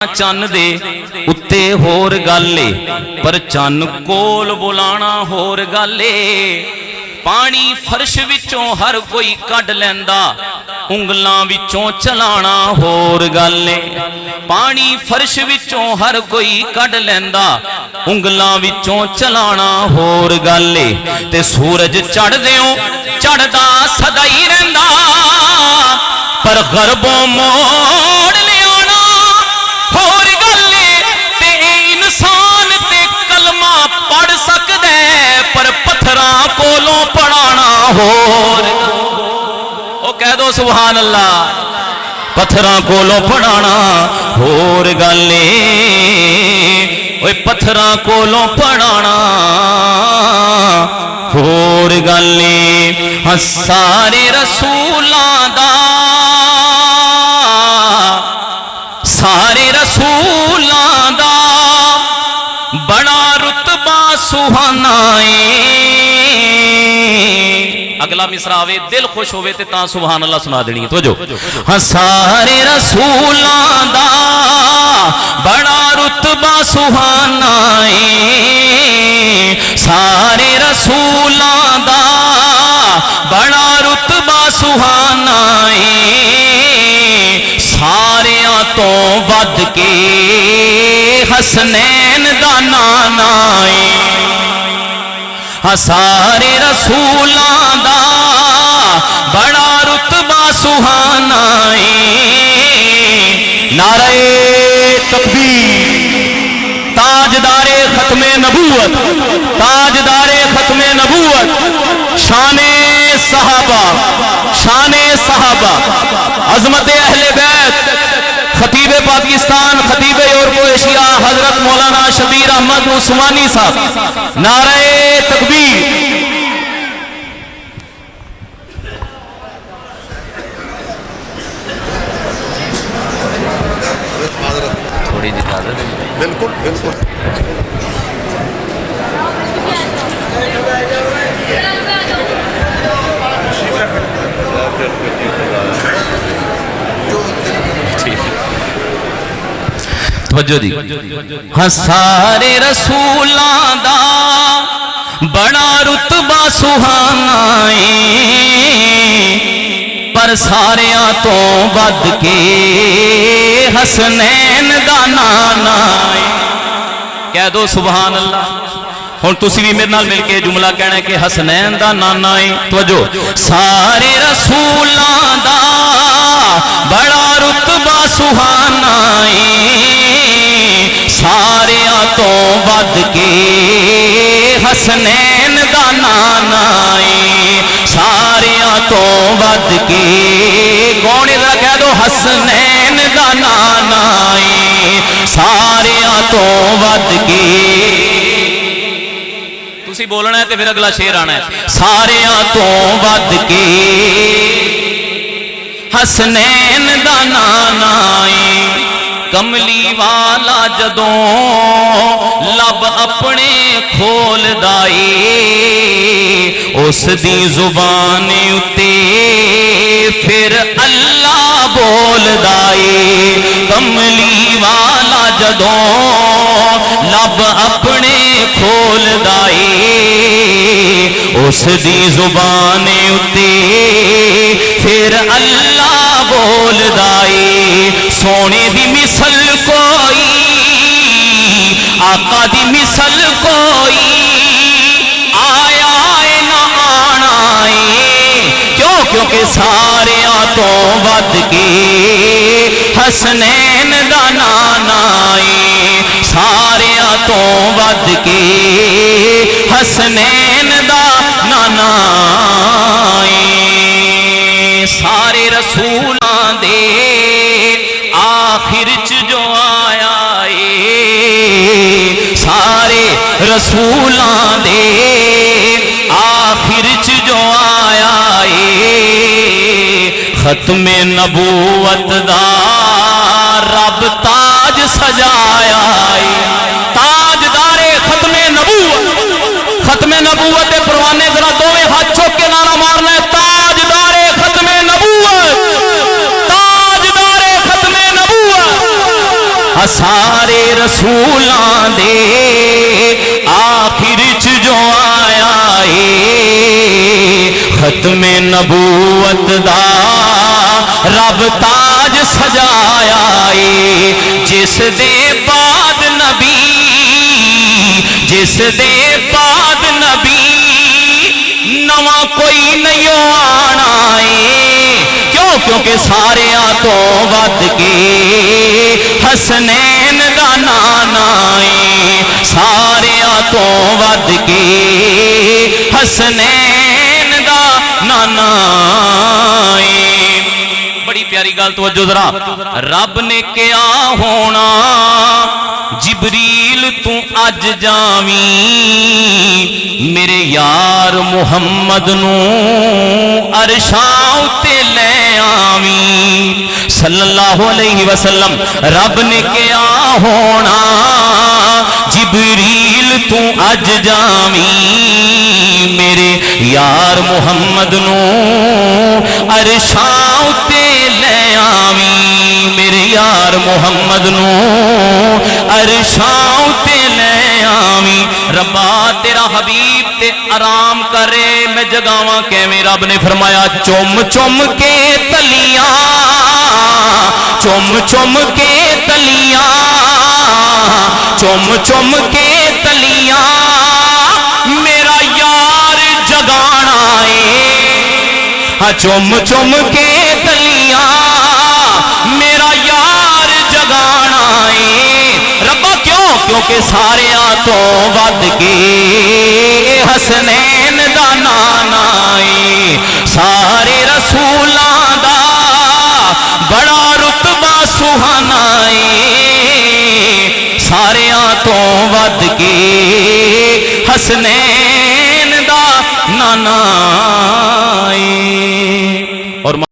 चन्न दे उत्ते होर गल पर चन्न कोल बुलाना होर गल पानी फर्श विचों हर कोई कढ लैंदा उंगलां विचों चलाना होर गल पानी फर्श विचों हर कोई कढ लैंदा उंगलां विचों चलाना होर गल ते सूरज चढ़देओ चढ़दा सदा ही रहिंदा पर गरबों मोड़ लियाना होर गल ते इंसान ते कलमा पढ़ सकदे पर पत्थरां कोलों पढ़ाना होर ओ कह दो सुभान अल्लाह पत्थरां कोलों पढ़ाना होर गल ओए पत्थरां कोलों पढ़ाना होर गल सारे रसूलां दा सारे रसूलां दा बड़ा रुतबा सुहाना अगला मिसरा आवे दिल खुश होवे ते तां सुभान अल्लाह सुना देनी है तवज्जो हाँ सारे रसूलां दा बड़ा रुतबा सुहाना सारे रसूलां दा बड़ा रुतबा सुहाना सारियां तो वध के हसनैन दा नाना हाँ सारे रसूलां दा बड़ा रुतबा सुहाना नारे तकबीर ताजदारे खत्मे नबूवत ताजदारे खत्मे नबूवत शाने सहाबा अजमत अहले बैत खतीब पाकिस्तान खतीब यूरोप एशिया हजरत मौलाना शबीर अहमद उस्मानी साहब नारे तकबीर थोड़ी इजाजत बिल्कुल बिल्कुल हाँ सारे रसूलां दा बड़ा रुतबा सुहाना पर सारियां तो वध के हसनैन दा नाना कह दो सुभान अल्लाह हुण तुसी भी मेरे नाल मिलके जुमला कहना है कि हसनैन दा नाना है तवज्जो सारे रसूलां दा बड़ा रुतबा सुहाना सारियां तो वध के हसनैन दा नाना सारियां तो वध के कौन इधर कह दो हसनैन दा नाना सारियां तो वध के तुसी बोलना है तो फिर अगला शेर आना है सारियां तो वध के हसनैन दा नाना कमली वाला जदों लब अपने खोलदा उस दी जुबान उते फिर अल्लाह बोलदा कमली वाला जदों लब अपने खोलदा उस दी जुबान उते फिर अल्लाह बोलदा सोने दी मिसल कोई आका दी मिसल कोई आया है ना आना क्यों क्योंकि सारियां तो वध के हसनैन दा नाना सारियां तो वध के हसनैन दा नाना सारे रसूलां दे आखिर च जो आया सारे रसूलां दे आखिर च जो आया खत्मे नबूवत दा रब ताज सजाया ताजदारे खत्मे नबूवत दे परवाने जरा दोवें हाथ चुक के नारा मारना है ताजदारे खत्मे नबूवत سارے رسولاں دے آخر چ جو آیا ہے ختم نبوت دا رب تاج سجایا ہے جس دے بعد نبی جس دے بعد نبی نواں کوئی نہیں آنا ہے کیونکہ سارے تو ود کے حسنین دا نانا ہے سارے تو ود کے حسنین دا نانا ہے بڑی پیاری گل توجہ ذرا رب نے کیا ہونا جبریل تو اج جاویں میرے یار محمد نو عرشاں تے لے آویں صلی اللہ علیہ وسلم رب نے کیا ہونا جبریل تو اج جاویں میرے یار محمد نو عرشاں تے لے آویں میرے یار محمد نو عرشاں تے لے آویں ربا تیرا حبیب تے آرام کرے میں جگاواں کیویں رب نے فرمایا چم چم کے تلیاں چم چم کے تلیاں چم چم کے تلیاں میرا یار جگانا ہے ہاں چم چم کے تلیاں میرا یار جگانا ہے ربا کیونکہ سارے تو ود کے حسنین دا نانا ہے سارے رسولاں دا بڑا رتبہ سہانا ہے سارے تو ود کے حسنین دا نانا ہے اور